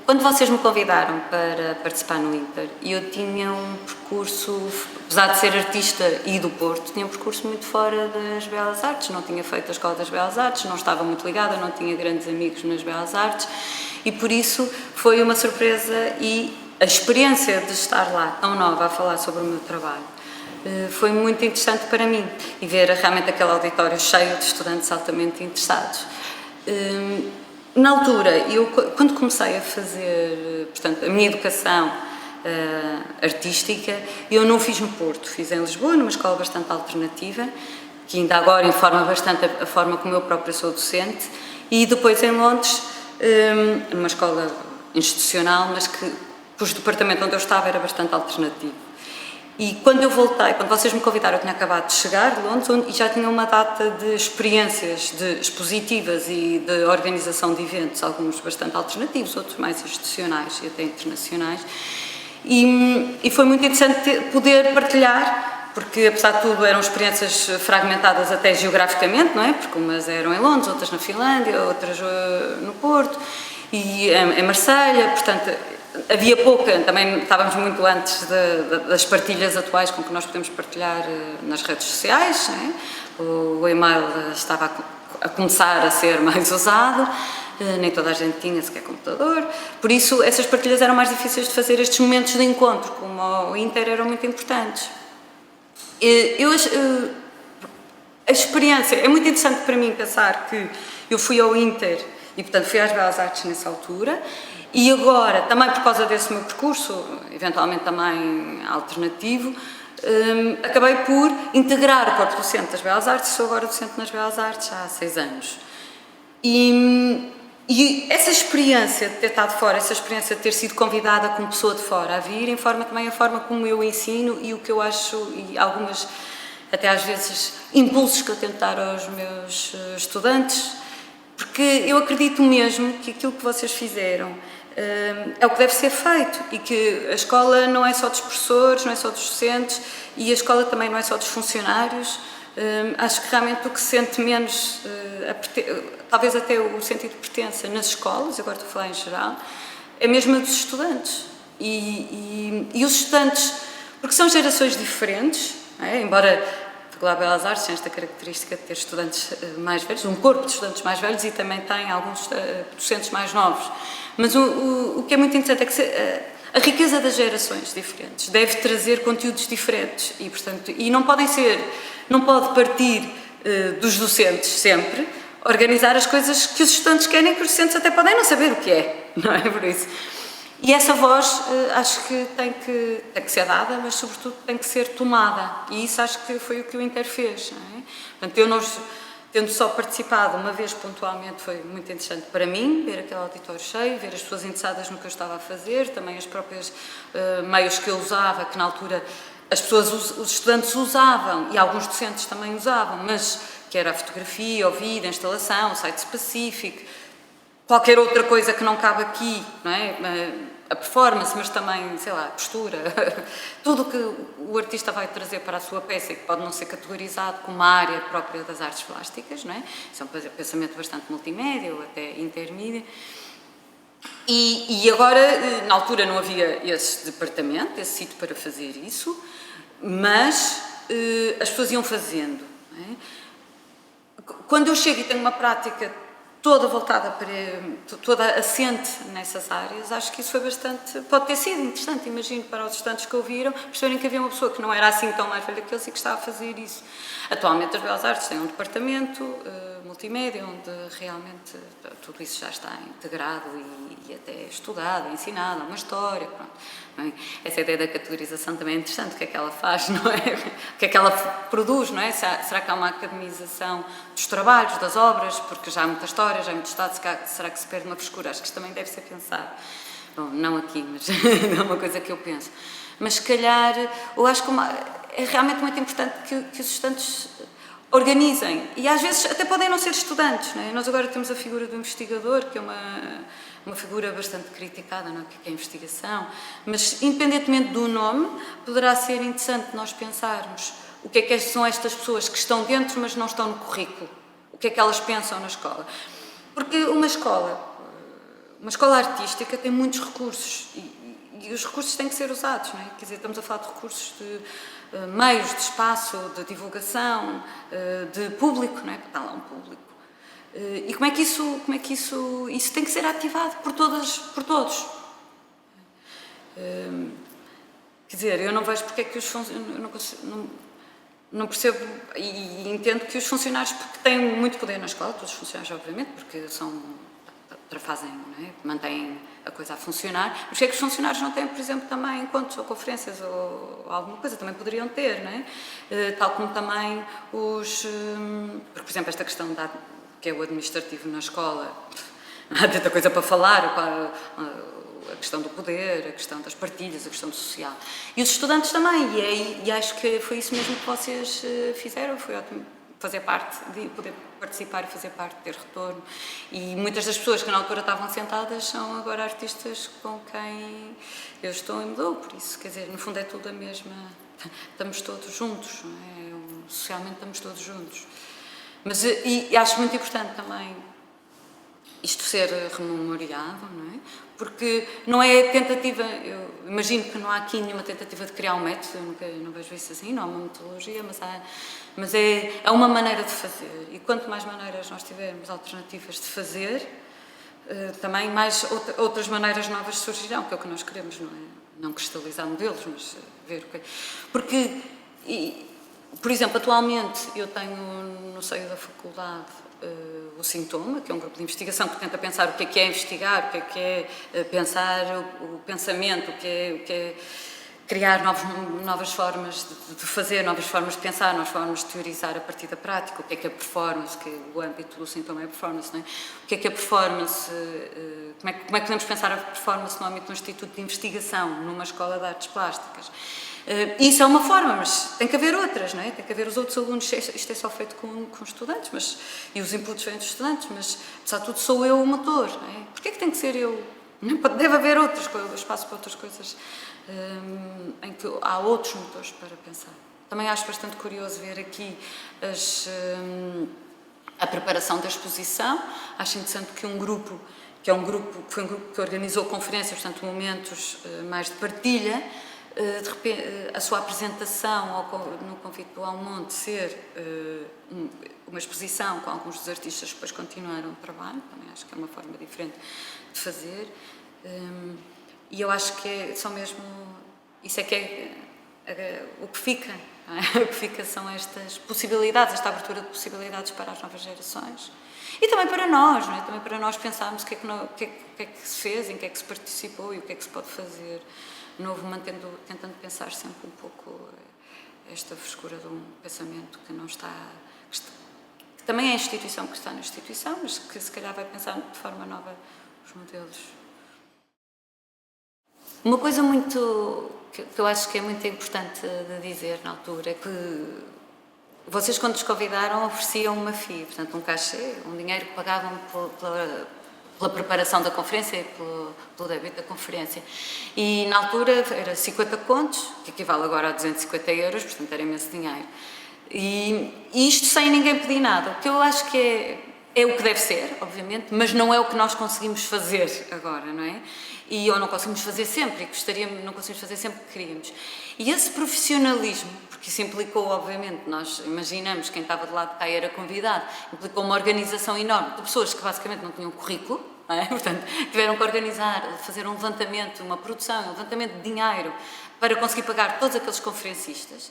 Quando vocês me convidaram para participar no Inter, eu tinha um percurso, apesar de ser artista e do Porto, tinha um percurso muito fora das Belas Artes, não tinha feito a Escola das Belas Artes, não estava muito ligada, não tinha grandes amigos nas Belas Artes e por isso foi uma surpresa e a experiência de estar lá, tão nova, a falar sobre o meu trabalho, foi muito interessante para mim e ver realmente aquele auditório cheio de estudantes altamente interessados. Na altura, eu quando comecei a fazer, portanto, a minha educação artística, eu não fiz no Porto, fiz em Lisboa, numa escola bastante alternativa, que ainda agora informa bastante a forma como eu própria sou docente, e depois em Londres, numa escola institucional, mas cujo departamento onde eu estava era bastante alternativo. E quando eu voltei, quando vocês me convidaram, eu tinha acabado de chegar de Londres e já tinha uma data de experiências expositivas e de organização de eventos, alguns bastante alternativos, outros mais institucionais e até internacionais. E foi muito interessante poder partilhar, porque apesar de tudo eram experiências fragmentadas até geograficamente, não é? Porque umas eram em Londres, outras na Finlândia, outras no Porto e em Marselha, portanto havia pouca, também estávamos muito antes das partilhas atuais com que nós podemos partilhar nas redes sociais, não é? O e-mail estava a começar a ser mais usado, nem toda a gente tinha sequer computador, por isso essas partilhas eram mais difíceis de fazer, estes momentos de encontro, como o Inter, eram muito importantes. A experiência, é muito interessante para mim pensar que eu fui ao Inter e, portanto, fui às Belas Artes nessa altura e agora, também por causa desse meu percurso, eventualmente também alternativo, acabei por integrar o corpo docente das Belas Artes e sou agora docente nas Belas Artes há 6 anos. E essa experiência de ter estado fora, essa experiência de ter sido convidada como pessoa de fora a vir, informa também a forma como eu ensino e o que eu acho, e algumas, até às vezes, impulsos que eu tento dar aos meus estudantes, porque eu acredito mesmo que aquilo que vocês fizeram é o que deve ser feito e que a escola não é só dos professores, não é só dos docentes e a escola também não é só dos funcionários. Acho que realmente o que se sente menos, talvez até o sentido de pertença nas escolas, agora estou a falar em geral, é mesmo a dos estudantes. E os estudantes, porque são gerações diferentes, não é? Embora a Faculdade de Belas Artes tem esta característica de ter estudantes mais velhos, um corpo de estudantes mais velhos e também tem alguns docentes mais novos. Mas o que é muito interessante é que a riqueza das gerações diferentes deve trazer conteúdos diferentes e, portanto, não pode partir dos docentes sempre, organizar as coisas que os estudantes querem, que os docentes até podem não saber o que é, não é por isso. E essa voz acho que tem que ser dada, mas sobretudo tem que ser tomada e isso acho que foi o que o Inter fez, não é? Portanto, eu não, tendo só participado uma vez pontualmente, foi muito interessante para mim, ver aquele auditório cheio, ver as pessoas interessadas no que eu estava a fazer, também as próprias meios que eu usava, que na altura os estudantes usavam e alguns docentes também usavam, mas que era a fotografia, o vídeo, a instalação, o site específico, qualquer outra coisa que não cabe aqui, não é? A performance, mas também, sei lá, a postura, tudo o que o artista vai trazer para a sua peça e que pode não ser categorizado como uma área própria das artes plásticas, não é? Isso é um pensamento bastante multimédia ou até intermídia. E agora, na altura não havia esse departamento, esse sítio para fazer isso, mas as pessoas iam fazendo, não é? Quando eu chego e tenho uma prática toda voltada toda assente nessas áreas, acho que isso foi pode ter sido interessante, imagino, para os estudantes que ouviram, perceberem que havia uma pessoa que não era assim tão mais velha que eles e que estava a fazer isso. Atualmente as Belas Artes têm um departamento multimédia, onde realmente tudo isso já está integrado e até estudado, ensinado, uma história, pronto. Não é? Essa ideia da categorização também é interessante, o que é que ela faz, não é? O que é que ela produz, não é? Será que há uma academização dos trabalhos, das obras, porque já há muita história, já há muito estado, será que se perde uma frescura? Acho que isto também deve ser pensado. Bom, não aqui, mas é uma coisa que eu penso. Mas se calhar, eu acho que é realmente muito importante que os estudantes organizem, e às vezes até podem não ser estudantes, não é? Nós agora temos a figura do investigador, que é uma figura bastante criticada, não é? Que é a investigação, mas independentemente do nome, poderá ser interessante nós pensarmos o que é que são estas pessoas que estão dentro, mas não estão no currículo, o que é que elas pensam na escola. Porque uma escola, uma escola artística tem muitos recursos e os recursos têm que ser usados, não é? Quer dizer, estamos a falar de recursos de meios, de espaço, de divulgação, de público, não é? Porque está lá um público. E como é que isso tem que ser ativado por todos. Quer dizer, eu não vejo porque é que os funcionários, não percebo e entendo que os funcionários, porque têm muito poder na escola, todos os funcionários obviamente, porque fazem, não é? Mantêm a coisa a funcionar, mas porque é que os funcionários não têm, por exemplo, também encontros ou conferências ou alguma coisa, também poderiam ter, não é? Tal como também porque, por exemplo, esta questão que é o administrativo na escola, não há tanta coisa para falar, a questão do poder, a questão das partilhas, a questão do social. E os estudantes também, e acho que foi isso mesmo que vocês fizeram, foi ótimo fazer parte, de poder participar e fazer parte, ter retorno. E muitas das pessoas que na altura estavam sentadas são agora artistas com quem eu estou e mudou, por isso, quer dizer, no fundo é tudo a mesma, estamos todos juntos, não é? Socialmente estamos todos juntos. Mas, e acho muito importante também isto ser rememoriado, não é? Porque não é tentativa, eu imagino que não há aqui nenhuma tentativa de criar um método, eu não vejo isso assim, não há uma metodologia, mas é uma maneira de fazer. E quanto mais maneiras nós tivermos alternativas de fazer, também mais outras maneiras novas surgirão, que é o que nós queremos, não é? Não cristalizar modelos, mas ver o que é. Porque, por exemplo, atualmente eu tenho no seio da faculdade o Sintoma, que é um grupo de investigação que tenta pensar o que é investigar, o que é pensar o pensamento, o que é criar novas formas de fazer, novas formas de pensar, novas formas de teorizar a partir da prática, o que é a performance, que o âmbito do Sintoma é a performance, não é? O que é a performance, como é que podemos pensar a performance no âmbito de um instituto de investigação, numa escola de artes plásticas. Isso é uma forma, mas tem que haver outras, não é? Tem que haver os outros alunos, isto é só feito com estudantes, e os inputs vêm dos estudantes, mas, apesar de tudo, sou eu o motor, não é? Porquê é que tem que ser eu? Deve haver outras coisas, espaço para outras coisas, em que há outros motores para pensar. Também acho bastante curioso ver aqui a preparação da exposição. Acho interessante que foi um grupo que organizou conferências, portanto, momentos mais de partilha. De repente, a sua apresentação no convite do Almonte ser uma exposição com alguns dos artistas que depois continuaram o trabalho, também acho que é uma forma diferente de fazer, e eu acho que isso é que é o que fica, não é? O que fica são estas possibilidades, esta abertura de possibilidades para as novas gerações. E também para nós, não é? Também para nós pensarmos o que é que se fez, em que é que se participou e o que é que se pode fazer novo, tentando pensar sempre um pouco esta frescura de um pensamento que não está, que também é a instituição que está na instituição, mas que se calhar vai pensar de forma nova os modelos. Uma coisa que eu acho que é muito importante de dizer na altura é que vocês, quando os convidaram, ofereciam uma FII, portanto um cachê, um dinheiro que pagavam pela preparação da conferência e pelo débito da conferência. E na altura era 50 contos, que equivale agora a 250 euros, portanto era imenso dinheiro. E isto sem ninguém pedir nada, o que eu acho que é o que deve ser, obviamente, mas não é o que nós conseguimos fazer agora, não é? Ou não conseguimos fazer sempre, não conseguimos fazer sempre o que queríamos. E esse profissionalismo, porque isso implicou, obviamente, nós imaginamos, quem estava de lado de cá era convidado, implicou uma organização enorme de pessoas que basicamente não tinham currículo, não é? Portanto, tiveram que organizar, fazer um levantamento, uma produção, um levantamento de dinheiro para conseguir pagar todos aqueles conferencistas.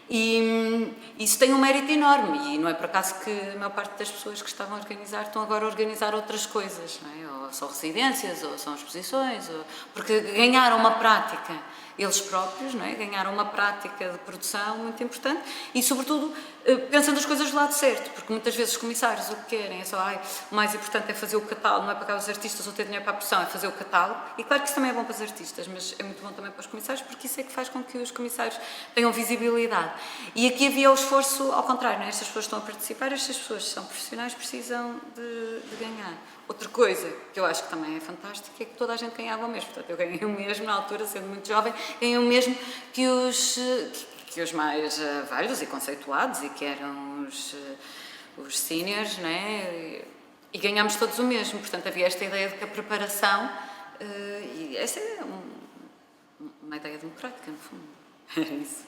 E isso tem um mérito enorme, e não é por acaso que a maior parte das pessoas que estavam a organizar estão agora a organizar outras coisas, não é? Ou são residências, ou são exposições, porque ganharam uma prática eles próprios, não é? Ganharam uma prática de produção muito importante e, sobretudo, pensando as coisas do lado certo, porque muitas vezes os comissários o que querem é só, o mais importante é fazer o catálogo, não é pagar os artistas ou ter dinheiro para a produção, é fazer o catálogo, e claro que isso também é bom para os artistas, mas é muito bom também para os comissários, porque isso é que faz com que os comissários tenham visibilidade. E aqui havia o esforço ao contrário, não é? Estas pessoas estão a participar, estas pessoas que são profissionais precisam de ganhar. Outra coisa que eu acho que também é fantástica é que toda a gente ganhava o mesmo. Portanto, eu ganhei o mesmo na altura, sendo muito jovem, ganhei o mesmo que os mais velhos e conceituados e que eram os seniors, não é? E ganhámos todos o mesmo, portanto havia esta ideia de que a preparação, e essa é uma ideia democrática, no fundo, era isso.